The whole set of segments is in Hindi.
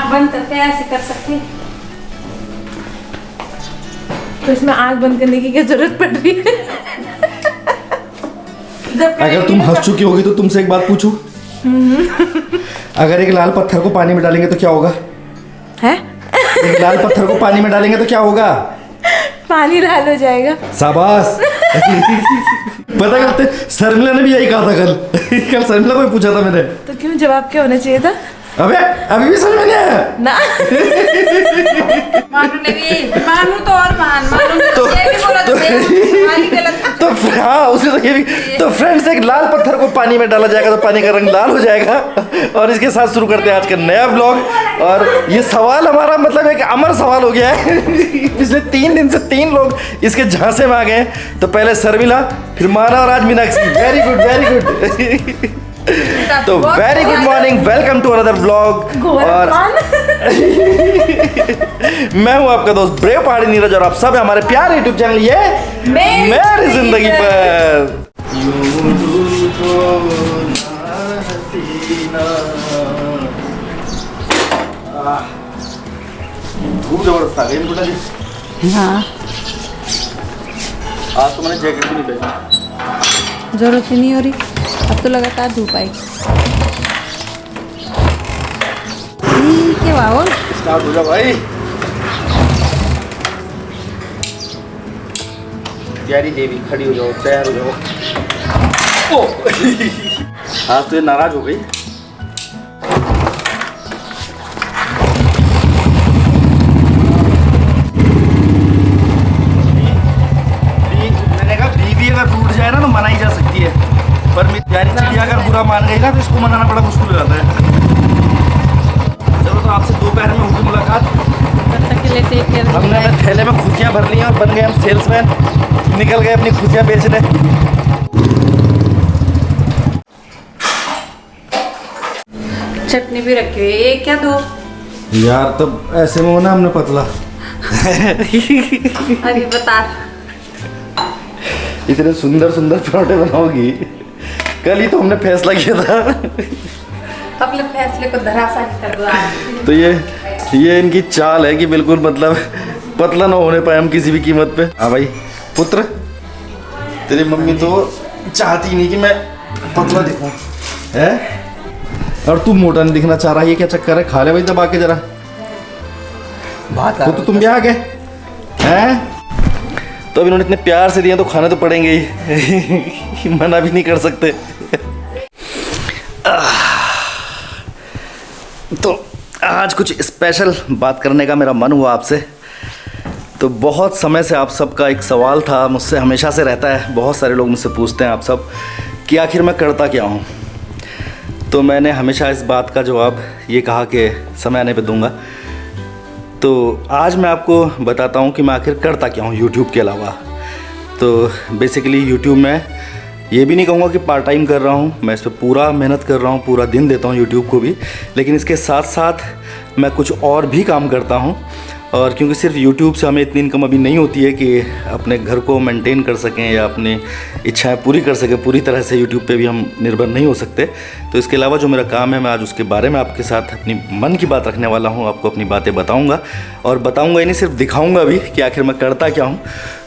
आँख बंद करके ऐसे कर सकते। तो इसमें आँख बंद करने की क्या जरूरत पड़ रही है? अगर तुम हंस चुकी होगी तो तुमसे एक बात पूछूं। अगर एक लाल पत्थर को पानी में डालेंगे तो क्या होगा? है? एक लाल पत्थर को पानी में डालेंगे तो क्या होगा? पानी लाल हो जाएगा। शाबाश। पता करते शर्मिला ने भी यही कहा था कल शर्मिला को भी पूछा था मैंने। तो क्यों, जवाब क्या होना चाहिए था? अबे अभी भी समझ में नहीं आया ना। मानू ने भी, मानू तो और मानू ने तो ये भी बोला था। तो हाँ उसने तो ये भी। तो फ्रेंड्स एक लाल पत्थर को पानी में डाला जाएगा तो पानी का रंग लाल हो जाएगा। और इसके साथ शुरू करते हैं आज का नया व्लॉग। और ये सवाल हमारा मतलब एक अमर सवाल हो गया है। पिछले 3 दिन से 3 लोग इसके झांसे में आ गए। तो पहले शर्मिला, फिर माना और आज Meenakshi. Very good very good. तो very good morning, welcome to another vlog. और मैं हूं आपका दोस्त ब्रेव पहाड़ी नीरज और आप सब हैं हमारे प्यारे यूट्यूब चैनल ये मेरी जिंदगी पर। धूप जबरदस्त आ गई बेटा जी। हाँ, आज तो मैंने जैकेट भी नहीं पहनी। जरूरत ही नहीं हो रही, अब तो लगातार धूप आई। ठीक है बाबू, स्टार्ट हो जा भाई। प्यारी देवी खड़ी हो जाओ, तैयार हो जाओ। ओ आज तो ये नाराज हो गई। मैंने कहा बीवी अगर टूट जाए ना तो मनाई जा सकती है, पर मेरी प्यारी चिड़िया अगर बुरा मान गई ना तो इसको मनाना बड़ा मुश्किल हो जाता है। चलो तो आपसे दोपहर में होगी मुलाकात। तब तक के लिए टेक केयर। हमने अपने थैले में खुशियाँ भर ली हैं और बन गए हम सेल्समैन। निकल गए अपनी खुशियाँ बेचने। चटनी भी रखी हुई है, ये क्या दो? यार तब ऐसे में होना हमने पतला। अभी बता। इतने सुंदर सुंदर पराठे बनाओगी, कल ही तो हमने फैसला किया था। अपने फैसले को धराशायी कर दो आज। तो ये इनकी चाल है कि बिल्कुल मतलब पतला ना होने पाए हम किसी भी कीमत पे। हाँ भाई पुत्र, तेरी मम्मी तो चाहती नहीं कि मैं पतला दिखूं है, और तू मोटा नहीं दिखना चाह रहा है। ये क्या चक्कर है? खा ले भाई दबा के जरा। तो तुम भी आ गए हैं? तो अब इन्होंने इतने प्यार से दिए तो खाने तो पड़ेंगे ही। मना भी नहीं कर सकते। तो आज कुछ स्पेशल बात करने का मेरा मन हुआ आपसे। तो बहुत समय से आप सबका एक सवाल था, मुझसे हमेशा से रहता है। बहुत सारे लोग मुझसे पूछते हैं आप सब कि आखिर मैं करता क्या हूँ। तो मैंने हमेशा इस बात का जवाब ये कहा कि समय आने पे दूंगा। तो आज मैं आपको बताता हूँ कि मैं आखिर करता क्या हूँ यूट्यूब के अलावा। तो बेसिकली यूट्यूब में ये भी नहीं कहूँगा कि पार्ट टाइम कर रहा हूँ, मैं इस पर पूरा मेहनत कर रहा हूँ, पूरा दिन देता हूँ यूट्यूब को भी। लेकिन इसके साथ साथ मैं कुछ और भी काम करता हूँ। और क्योंकि सिर्फ यूट्यूब से हमें इतनी इनकम अभी नहीं होती है कि अपने घर को मेंटेन कर सकें या अपनी इच्छाएं पूरी कर सकें, पूरी तरह से यूट्यूब पे भी हम निर्भर नहीं हो सकते। तो इसके अलावा जो मेरा काम है, मैं आज उसके बारे में आपके साथ अपनी मन की बात रखने वाला हूँ। आपको अपनी बातें बताऊँगा, और बताऊँगा ही नहीं, सिर्फ दिखाऊँगा भी कि आखिर मैं करता क्या हूँ।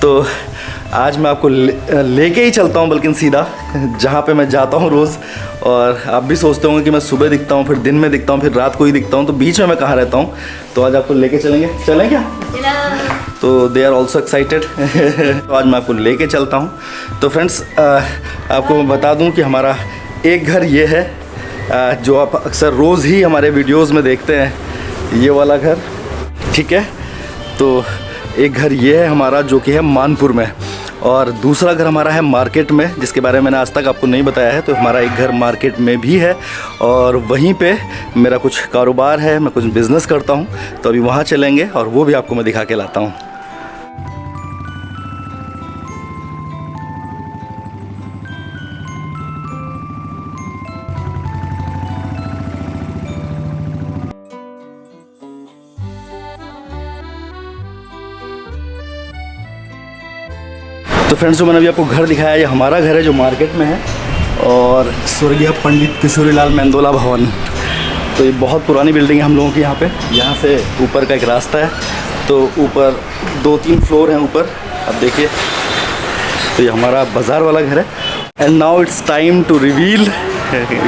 तो आज मैं आपको लेके ही चलता हूँ, बल्कि सीधा जहाँ पे मैं जाता हूँ रोज़। और आप भी सोचते होंगे कि मैं सुबह दिखता हूँ, फिर दिन में दिखता हूँ, फिर रात को ही दिखता हूँ, तो बीच में मैं कहाँ रहता हूँ। तो आज आपको लेके चलेंगे, चलें क्या? तो दे आर ऑल्सो एक्साइटेड। तो आज मैं आपको लेके चलता हूँ। तो फ्रेंड्स आपको मैं बता दूँ कि हमारा एक घर ये है जो आप अक्सर रोज़ ही हमारे वीडियोज़ में देखते हैं, ये वाला घर, ठीक है। तो एक घर ये है हमारा जो कि है मानपुर में, और दूसरा घर हमारा है मार्केट में, जिसके बारे में मैंने आज तक आपको नहीं बताया है। तो हमारा एक घर मार्केट में भी है, और वहीं पे मेरा कुछ कारोबार है, मैं कुछ बिज़नेस करता हूँ। तो अभी वहाँ चलेंगे और वो भी आपको मैं दिखा के लाता हूँ। तो फ्रेंड्स जो मैंने अभी आपको घर दिखाया, ये हमारा घर है जो मार्केट में है, और स्वर्गीय पंडित किशोरीलाल मेंदोला भवन। तो ये बहुत पुरानी बिल्डिंग है हम लोगों की यहाँ पे। यहाँ से ऊपर का एक रास्ता है, तो ऊपर 2-3 फ्लोर हैं ऊपर। अब देखिए, तो ये हमारा बाज़ार वाला घर है। And now it's time to reveal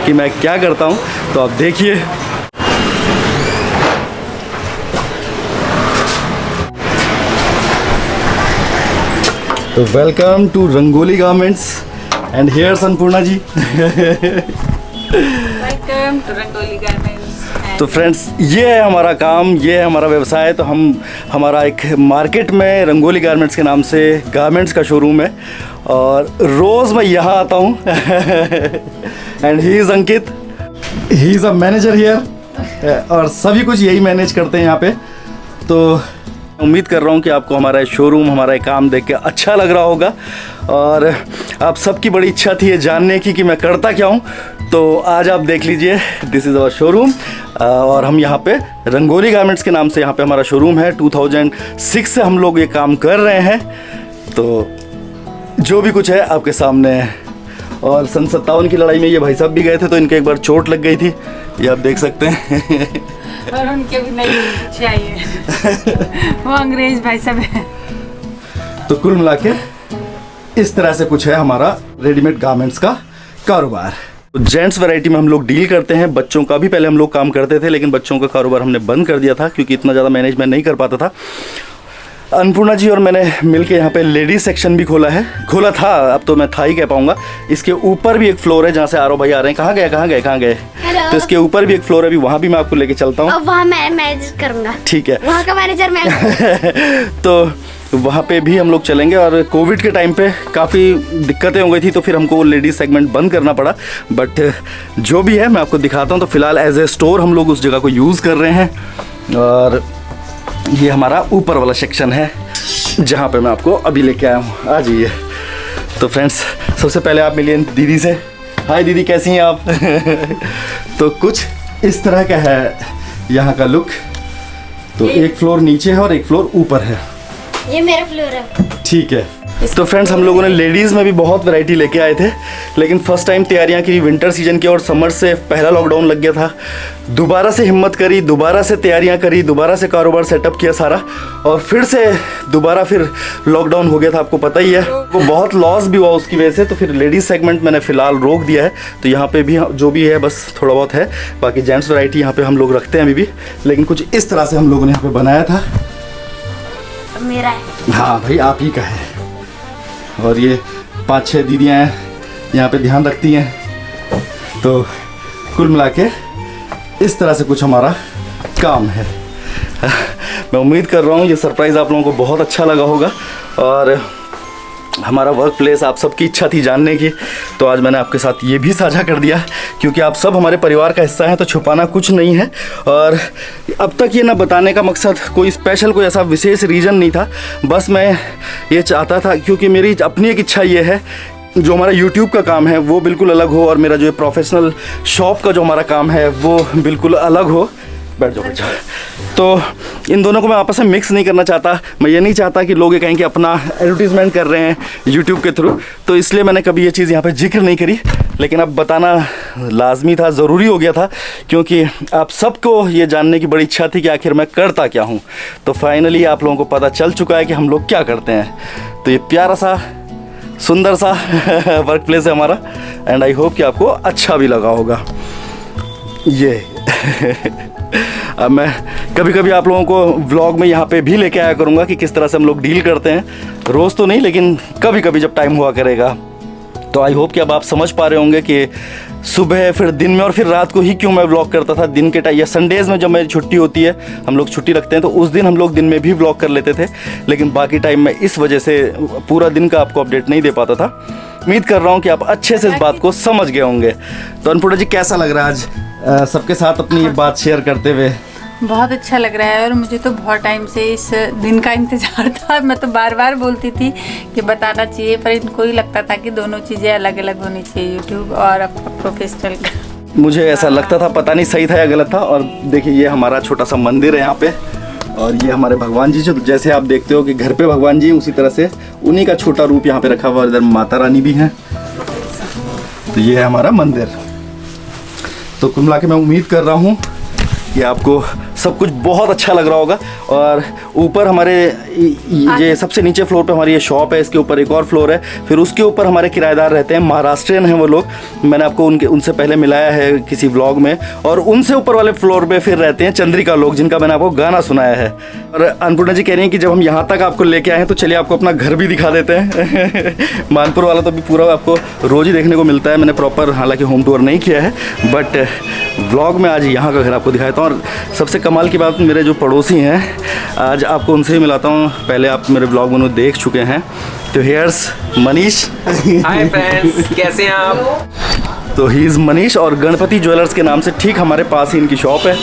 कि मैं क्या करता हूँ, तो आप देखिए। तो welcome to Rangoli garments and here Annapurna ji. Welcome to Rangoli garments. तो फ्रेंड्स, ये है हमारा काम, ये है हमारा व्यवसाय। तो हमारा एक मार्केट में रंगोली गारमेंट्स के नाम से गारमेंट्स का शोरूम है, और रोज़ मैं यहाँ आता हूँ। And he is Ankit, he is a manager here, और सभी कुछ यही मैनेज करते हैं यहाँ पे। तो उम्मीद कर रहा हूँ कि आपको हमारा शोरूम, हमारा काम देख के अच्छा लग रहा होगा, और आप सबकी बड़ी इच्छा थी ये जानने की कि मैं करता क्या हूँ। तो आज आप देख लीजिए, दिस इज़ आवर शोरूम, और हम यहाँ पे रंगोली गारमेंट्स के नाम से यहाँ पे हमारा शोरूम है। 2006 से हम लोग ये काम कर रहे हैं, तो जो भी कुछ है आपके सामने है। और सन 57 की लड़ाई में ये भाई साहब भी गए थे, तो इनके एक बार चोट लग गई थी, ये आप देख सकते हैं। और उनके भी नहीं चाहिए। वो अंग्रेज भाई साहब है। तो कुल मिला के इस तरह से कुछ है हमारा रेडीमेड गारमेंट्स का कारोबार। तो जेंट्स वैरायटी में हम लोग डील करते हैं। बच्चों का भी पहले हम लोग काम करते थे, लेकिन बच्चों का कारोबार हमने बंद कर दिया था क्योंकि इतना ज़्यादा मैनेजमेंट नहीं कर पाता था। अन्नपूर्णा जी और मैंने मिलके यहाँ पे लेडीज सेक्शन भी खोला था, अब तो मैं था ही कह पाऊँगा। इसके ऊपर भी एक फ्लोर है जहाँ से आरो भाई आ रहे हैं। कहाँ गए? तो इसके ऊपर भी एक फ्लोर है, अभी वहाँ भी मैं आपको लेके चलता हूँ। वहाँ मैं मैनेज करूँगा। ठीक है, वहाँ का मैनेजर मैं। तो वहाँ पे भी हम लोग चलेंगे। और कोविड के टाइम पे काफ़ी दिक्कतें हो गई थी, तो फिर हमको लेडीज़ सेगमेंट बंद करना पड़ा। बट जो भी है मैं आपको दिखाता हूँ। तो फिलहाल एज ए स्टोर हम लोग उस जगह को यूज़ कर रहे हैं, और ये हमारा ऊपर वाला सेक्शन है जहाँ पे मैं आपको अभी लेके आया हूँ। आ जाइए। तो फ्रेंड्स, सबसे पहले आप मिलिए दीदी से। हाय दीदी, कैसी हैं आप? तो कुछ इस तरह का है यहाँ का लुक। तो एक फ्लोर नीचे है और एक फ्लोर ऊपर है। ये मेरा फ्लोर है। ठीक है। तो फ्रेंड्स, हम लोगों ने लेडीज़ में भी बहुत वैरायटी लेके आए थे, लेकिन फर्स्ट टाइम तैयारियां की विंटर सीजन की, और समर से पहला लॉकडाउन लग गया था। दोबारा से हिम्मत करी, दोबारा से तैयारियां करी, दोबारा से कारोबार सेटअप किया सारा, और फिर से दोबारा फिर लॉकडाउन हो गया था, आपको पता ही है। वो बहुत लॉस भी हुआ उसकी वजह से। तो फिर लेडीज़ सेगमेंट मैंने फ़िलहाल रोक दिया है। तो यहाँ पर भी जो भी है बस थोड़ा बहुत है, बाकी जेंट्स वैरायटी यहाँ पर हम लोग रखते हैं अभी भी। लेकिन कुछ इस तरह से हम लोगों ने यहाँ पर बनाया था। मेरा है। हाँ भाई, आप ही का है। और ये 5-6 दीदियाँ हैं यहाँ पे ध्यान रखती हैं। तो कुल मिला के इस तरह से कुछ हमारा काम है। मैं उम्मीद कर रहा हूँ ये सरप्राइज़ आप लोगों को बहुत अच्छा लगा होगा। और हमारा वर्क प्लेस आप सबकी इच्छा थी जानने की, तो आज मैंने आपके साथ ये भी साझा कर दिया, क्योंकि आप सब हमारे परिवार का हिस्सा हैं, तो छुपाना कुछ नहीं है। और अब तक ये ना बताने का मकसद कोई स्पेशल, कोई ऐसा विशेष रीज़न नहीं था। बस मैं ये चाहता था, क्योंकि मेरी अपनी एक इच्छा ये है, जो हमारा YouTube का काम है वो बिल्कुल अलग हो, और मेरा जो प्रोफेशनल शॉप का जो हमारा काम है वो बिल्कुल अलग हो। बैठ जाओ। तो इन दोनों को मैं आपस में मिक्स नहीं करना चाहता। मैं ये नहीं चाहता कि लोग ये कहें कि अपना एडवर्टीज़मेंट कर रहे हैं YouTube के थ्रू, तो इसलिए मैंने कभी ये चीज़ यहाँ पे जिक्र नहीं करी। लेकिन अब बताना लाजमी था, ज़रूरी हो गया था, क्योंकि आप सबको ये जानने की बड़ी इच्छा थी कि आखिर मैं करता क्या हूँ। तो फाइनली आप लोगों को पता चल चुका है कि हम लोग क्या करते हैं। तो ये प्यारा सा सुंदर सा वर्क प्लेस है हमारा, एंड आई होप कि आपको अच्छा भी लगा होगा ये। अब मैं कभी कभी आप लोगों को व्लॉग में यहाँ पे भी लेके आया करूँगा कि किस तरह से हम लोग डील करते हैं। रोज़ तो नहीं, लेकिन कभी कभी जब टाइम हुआ करेगा। तो आई होप कि अब आप समझ पा रहे होंगे कि सुबह, फिर दिन में, और फिर रात को ही क्यों मैं व्लॉग करता था। दिन के टाइम या संडेज़ में जब मेरी छुट्टी होती है, हम लोग छुट्टी रखते हैं, तो उस दिन हम लोग दिन में भी व्लॉग कर लेते थे। लेकिन बाकी टाइम में इस वजह से पूरा दिन का आपको अपडेट नहीं दे पाता था। उम्मीद कर रहा हूँ कि आप अच्छे से इस बात को समझ गए होंगे। तो अन्नपूर्णा जी, कैसा लग रहा है आज सबके साथ अपनी ये बात शेयर करते हुए? बहुत अच्छा लग रहा है, और मुझे तो बहुत टाइम से इस दिन का इंतज़ार था। मैं तो बार बार बोलती थी कि बताना चाहिए, पर इनको ही लगता था कि दोनों चीज़ें अलग अलग होनी चाहिए, यूट्यूब और प्रोफेशनल का। मुझे ऐसा लगता था, पता नहीं सही था या गलत था। और देखिए, ये हमारा छोटा सा मंदिर है यहाँ पे, और ये हमारे भगवान जी, जो जैसे आप देखते हो कि घर पे भगवान जी, उसी तरह से उन्हीं का छोटा रूप यहाँ पे रखा हुआ। इधर माता रानी भी हैं। तो ये है हमारा मंदिर। तो कुल मिला के मैं उम्मीद कर रहा हूँ ये आपको सब कुछ बहुत अच्छा लग रहा होगा। और ऊपर हमारे ये सबसे नीचे फ्लोर पे हमारी ये शॉप है, इसके ऊपर एक और फ्लोर है, फिर उसके ऊपर हमारे किराएदार रहते हैं, महाराष्ट्रियन हैं वो लोग, मैंने आपको उनसे पहले मिलाया है किसी व्लॉग में। और उनसे ऊपर वाले फ्लोर पे फिर रहते हैं चंद्रिका लोग, जिनका मैंने आपको गाना सुनाया है। और अन्नपूर्णा जी कह रही हैं कि जब हम यहाँ तक आपको लेके आए हैं तो चलिए आपको अपना घर भी दिखा देते हैं। मानपुर वाला तो अभी पूरा आपको रोज़ ही देखने को मिलता है, मैंने प्रॉपर हालांकि होम टूर नहीं किया है, बट व्लॉग में आज यहाँ का घर आपको दिखाता हूँ। और सबसे कमाल की बात, मेरे जो पड़ोसी हैं आज आपको उनसे ही मिलाता हूँ, पहले आप मेरे व्लॉग में देख चुके हैं। तो हेयर्स मनीष। हाय फ्रेंड्स, कैसे हैं आप? तो ही इज़ मनीष और गणपति ज्वेलर्स के नाम से ठीक हमारे पास ही इनकी शॉप है।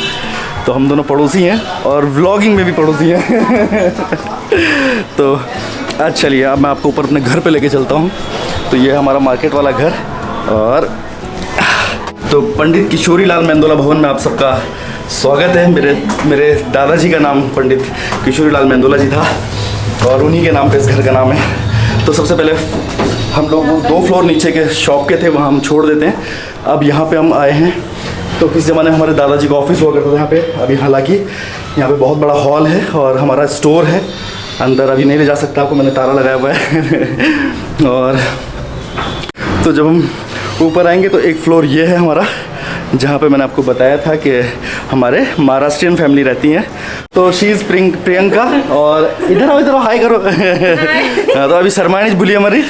तो हम दोनों पड़ोसी हैं और व्लॉगिंग में भी पड़ोसी हैं। तो आज चलिए अब मैं आपको ऊपर अपने घर पे लेके चलता हूँ। तो ये हमारा मार्केट वाला घर। और तो पंडित किशोरी लाल मेंदोला भवन में आप सबका स्वागत है। मेरे दादाजी का नाम पंडित किशोरी लाल मेंदोला जी था और उन्हीं के नाम पे इस घर का नाम है। तो सबसे पहले हम लोग 2 फ्लोर नीचे के शॉप के थे, वहाँ हम छोड़ देते हैं। अब यहाँ पे हम आए हैं। तो किस ज़माने में हमारे दादाजी का ऑफिस हुआ करता था यहाँ पे। अभी हालांकि यहाँ पे बहुत बड़ा हॉल है और हमारा स्टोर है। अंदर अभी नहीं ले जा सकता आपको, मैंने ताला लगाया हुआ है। और तो जब हम ऊपर आएंगे तो एक फ्लोर ये है हमारा, जहाँ पे मैंने आपको बताया था कि हमारे महाराष्ट्रियन फैमिली रहती हैं। तो शी इज़ प्रियंका। और इधर आओ, इधर आओ, हाय करो। तो अभी शर्मानी भूलिए हमारी।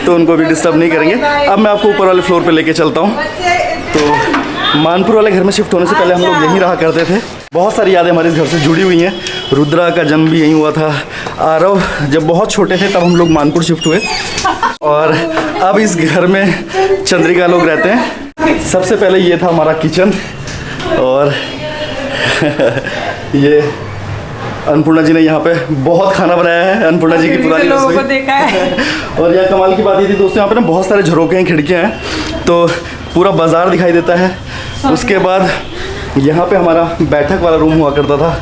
तो उनको भी डिस्टर्ब नहीं करेंगे। अब मैं आपको ऊपर वाले फ्लोर पे लेके चलता हूँ। तो मानपुर वाले घर में शिफ्ट होने से पहले हम लोग यहीं रहा करते थे। बहुत सारी यादें हमारे इस घर से जुड़ी हुई हैं। रुद्रा का जन्म भी यहीं हुआ था। आरव जब बहुत छोटे थे तब हम लोग मानपुर शिफ्ट हुए और अब इस घर में चंद्रिका लोग रहते हैं। सबसे पहले ये था हमारा किचन और ये अन्नपूर्णा जी ने यहाँ पे बहुत खाना बनाया है। अन्नपूर्णा जी की पुरानी लोगों को देखा है। और यह कमाल की बात ये थी दोस्तों, यहाँ पे ना बहुत सारे झरोखे हैं, खिड़कियाँ हैं, तो पूरा बाजार दिखाई देता है। उसके बाद यहाँ पे हमारा बैठक वाला रूम हुआ करता था,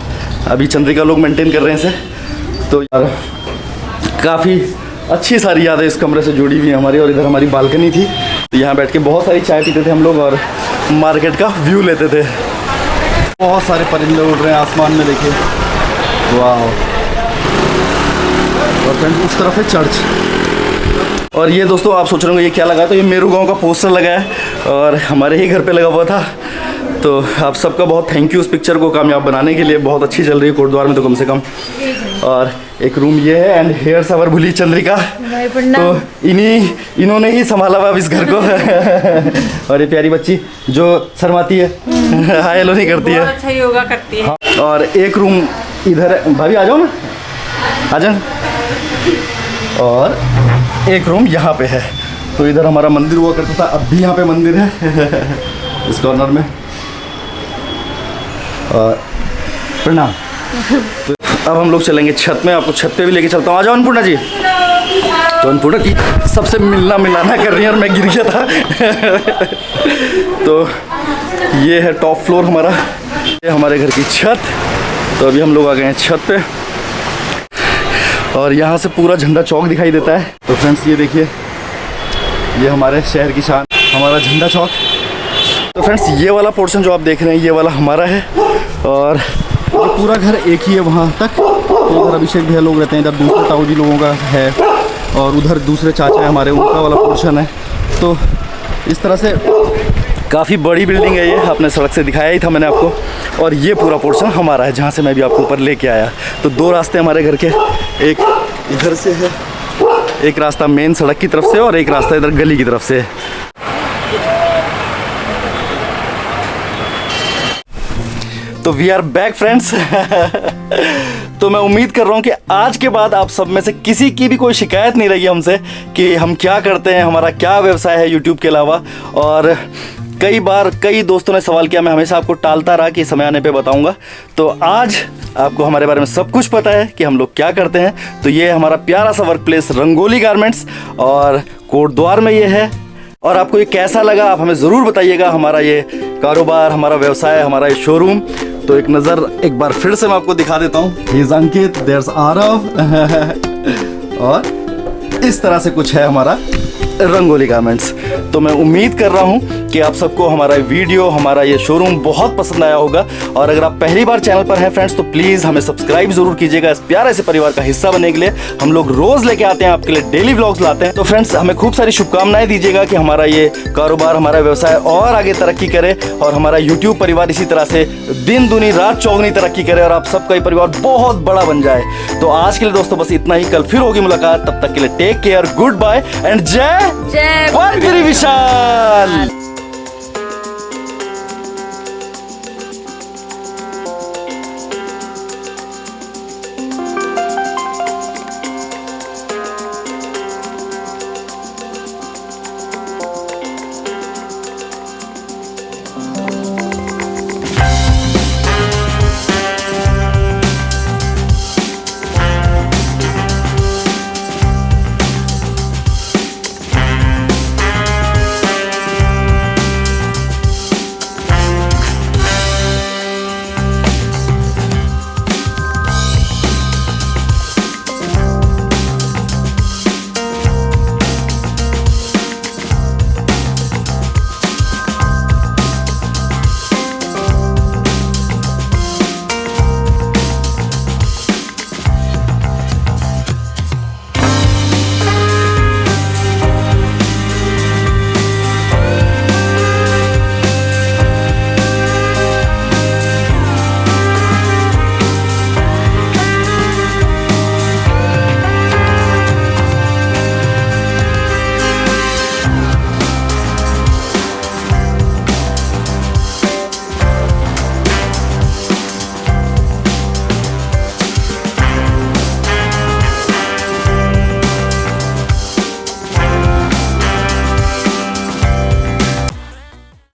अभी चंद्रिका लोग मेंटेन कर रहे हैं इसे। तो यार काफ़ी अच्छी सारी यादें इस कमरे से जुड़ी हुई हैं हमारी। और इधर हमारी बालकनी थी, तो यहाँ बैठ के बहुत सारी चाय पीते थे हम लोग और मार्केट का व्यू लेते थे। बहुत सारे परिंदे उड़ रहे हैं आसमान में, देखिए, वाह। और फ्रेंड्स उस तरफ है चर्च। और ये दोस्तों आप सोच रहे होंगे ये क्या लगा, तो ये मेरू गांव का पोस्टर लगा है और हमारे ही घर पे लगा हुआ था। तो आप सबका बहुत थैंक यू उस पिक्चर को कामयाब बनाने के लिए। बहुत अच्छी चल रही है कोटद्वार में तो कम से कम। और एक रूम ये है एंड हेयर सवर भूली चंद्रिका, तो इन्होंने ही संभाला हुआ इस घर को। और ये प्यारी बच्ची जो शर्माती है, हाय हेलो नहीं करती है, अच्छा योगा करती है। और एक रूम इधर है, भाभी आ जाओ ना, आ जाओ। और एक रूम यहाँ पे है। तो इधर हमारा मंदिर हुआ करता था, अब भी यहाँ पे मंदिर है इस कॉर्नर में। और प्रणाम। तो अब हम लोग चलेंगे छत में, आपको छत पे भी लेके चलता हूँ। आ जाओ अन्नपूर्णा जी। तो अन्नपूर्णा जी सबसे मिलाना कर रही है और मैं गिर गया था। तो ये है टॉप फ्लोर हमारा, ये हमारे घर की छत। तो अभी हम लोग आ गए हैं छत पे और यहाँ से पूरा झंडा चौक दिखाई देता है। तो फ्रेंड्स ये देखिए, ये हमारे शहर की शान, हमारा झंडा चौक। तो फ्रेंड्स ये वाला पोर्शन जो आप देख रहे हैं ये वाला हमारा है और ये पूरा घर एक ही है वहाँ तक। तो उधर अभिषेक भैया लोग रहते हैं, इधर दूसरे ताऊ जी लोगों का है और उधर दूसरे चाचा हैं हमारे, उनका वाला पोर्शन है। तो इस तरह से काफ़ी बड़ी बिल्डिंग है ये, आपने सड़क से दिखाया ही था मैंने आपको। और ये पूरा पोर्शन हमारा है जहाँ से मैं भी आपको ऊपर लेके आया। तो 2 रास्ते हमारे घर के, एक इधर से है, एक रास्ता मेन सड़क की तरफ से और एक रास्ता इधर गली की तरफ से। तो वी आर बैक फ्रेंड्स। तो मैं उम्मीद कर रहा हूँ कि आज के बाद आप सब में से किसी की भी कोई शिकायत नहीं रही हमसे कि हम क्या करते हैं, हमारा क्या व्यवसाय है यूट्यूब के अलावा। और कई बार कई दोस्तों ने सवाल किया, मैं हमेशा आपको टालता रहा कि समय आने पे बताऊंगा। तो आज आपको हमारे बारे में सब कुछ पता है कि हम लोग क्या करते हैं। तो ये हमारा प्यारा सा वर्क प्लेस रंगोली गारमेंट्स और कोटद्वार में ये है। और आपको ये कैसा लगा आप हमें ज़रूर बताइएगा, हमारा ये कारोबार, हमारा व्यवसाय, हमारा ये शोरूम। तो एक नज़र एक बार फिर से मैं आपको दिखा देता हूँ। He is Ankit, there's Aarav. और इस तरह से कुछ है हमारा रंगोली गारमेंट्स। तो मैं उम्मीद कर रहा हूँ कि आप सबको हमारा वीडियो, हमारा ये शोरूम बहुत पसंद आया होगा। और अगर आप पहली बार चैनल पर हैं फ्रेंड्स, तो प्लीज़ हमें सब्सक्राइब जरूर कीजिएगा। इस प्यारे से परिवार का हिस्सा बनने के लिए हम लोग रोज़ लेके आते हैं आपके लिए, डेली व्लॉग्स लाते हैं। तो फ्रेंड्स, हमें खूब सारी शुभकामनाएं दीजिएगा कि हमारा ये कारोबार, हमारा व्यवसाय और आगे तरक्की करे और हमारा यूट्यूब परिवार इसी तरह से दिन दुनी रात चौगुनी तरक्की करे और आप सबका ये परिवार बहुत बड़ा बन जाए। तो आज के लिए दोस्तों बस इतना ही, कल फिर होगी मुलाकात। तब तक के लिए take care, goodbye and जय जय वंदरी विशाल।